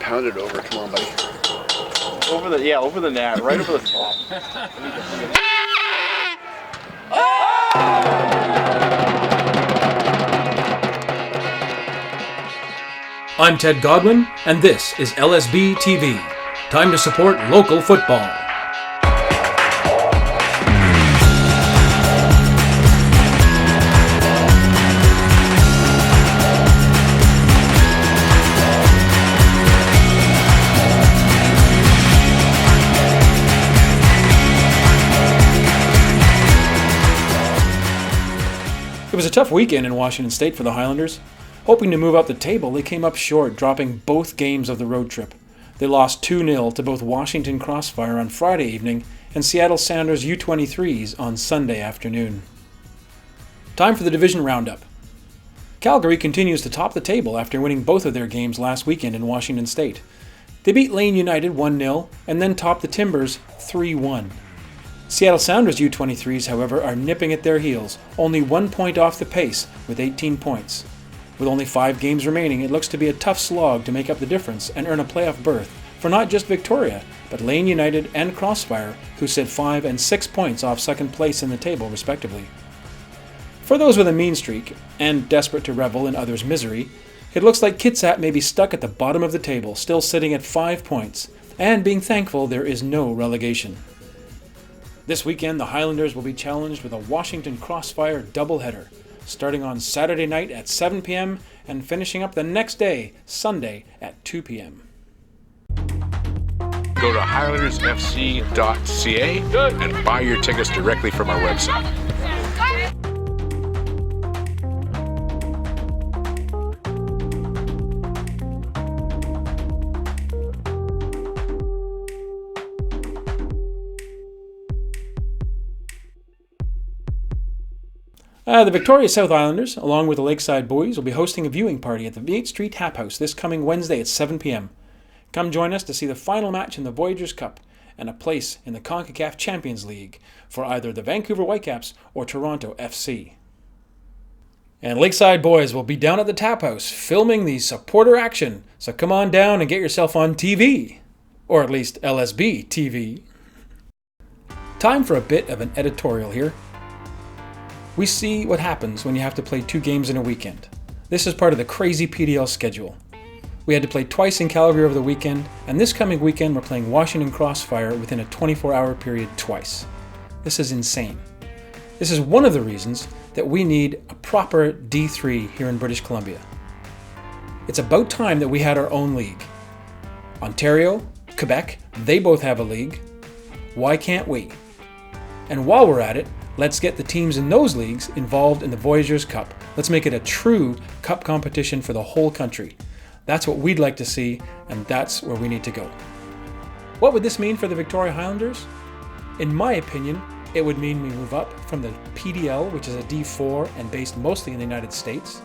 pound it over. Come on, buddy. Over the net, right over the top. I'm Ted Godwin, and this is LSBTV. Time to support local football. It was a tough weekend in Washington State for the Highlanders. Hoping to move up the table, they came up short, dropping both games of the road trip. They lost 2-0 to both Washington Crossfire on Friday evening and Seattle Sounders U23s on Sunday afternoon. Time for the division roundup. Calgary continues to top the table after winning both of their games last weekend in Washington State. They beat Lane United 1-0 and then topped the Timbers 3-1. Seattle Sounders U23s, however, are nipping at their heels, only 1 point off the pace with 18 points. With only 5 games remaining, it looks to be a tough slog to make up the difference and earn a playoff berth for not just Victoria, but Lane United and Crossfire, who sit 5 and 6 points off second place in the table, respectively. For those with a mean streak, and desperate to revel in others' misery, it looks like Kitsap may be stuck at the bottom of the table, still sitting at 5 points, and being thankful there is no relegation. This weekend, the Highlanders will be challenged with a Washington Crossfire doubleheader, starting on Saturday night at 7 p.m. and finishing up the next day, Sunday, at 2 p.m. Go to highlandersfc.ca and buy your tickets directly from our website. The Victoria South Islanders, along with the Lakeside Boys, will be hosting a viewing party at the Ep8 Street Tap House this coming Wednesday at 7 p.m. Come join us to see the final match in the Voyageurs Cup and a place in the CONCACAF Champions League for either the Vancouver Whitecaps or Toronto FC. And Lakeside Boys will be down at the Tap House filming the supporter action, so come on down and get yourself on TV. Or at least LSB TV. Time for a bit of an editorial here. We see what happens when you have to play 2 games in a weekend. This is part of the crazy PDL schedule. We had to play twice in Calgary over the weekend, and this coming weekend we're playing Washington Crossfire within a 24-hour period twice. This is insane. This is one of the reasons that we need a proper D3 here in British Columbia. It's about time that we had our own league. Ontario, Quebec, they both have a league. Why can't we? And while we're at it, let's get the teams in those leagues involved in the Voyageurs Cup. Let's make it a true cup competition for the whole country. That's what we'd like to see, and that's where we need to go. What would this mean for the Victoria Highlanders? In my opinion, it would mean we move up from the PDL, which is a D4 and based mostly in the United States,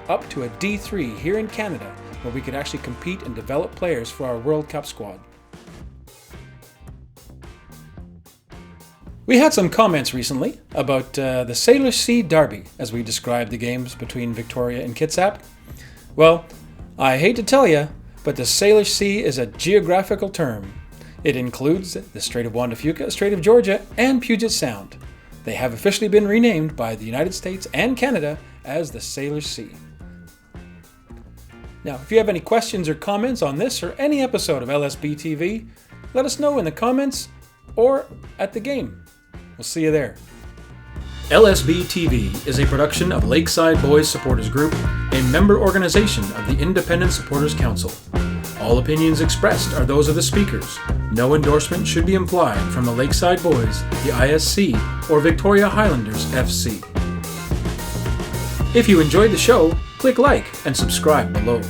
up to a D3 here in Canada, where we could actually compete and develop players for our World Cup squad. We had some comments recently about the Salish Sea Derby, as we described the games between Victoria and Kitsap. Well, I hate to tell you, but the Salish Sea is a geographical term. It includes the Strait of Juan de Fuca, Strait of Georgia, and Puget Sound. They have officially been renamed by the United States and Canada as the Salish Sea. Now, if you have any questions or comments on this or any episode of LSBTV, let us know in the comments or at the game. We'll see you there. LSBTV is a production of Lakeside Boys Supporters Group, a member organization of the Independent Supporters Council. All opinions expressed are those of the speakers. No endorsement should be implied from the Lakeside Boys, the ISC, or Victoria Highlanders FC. If you enjoyed the show, click like and subscribe below.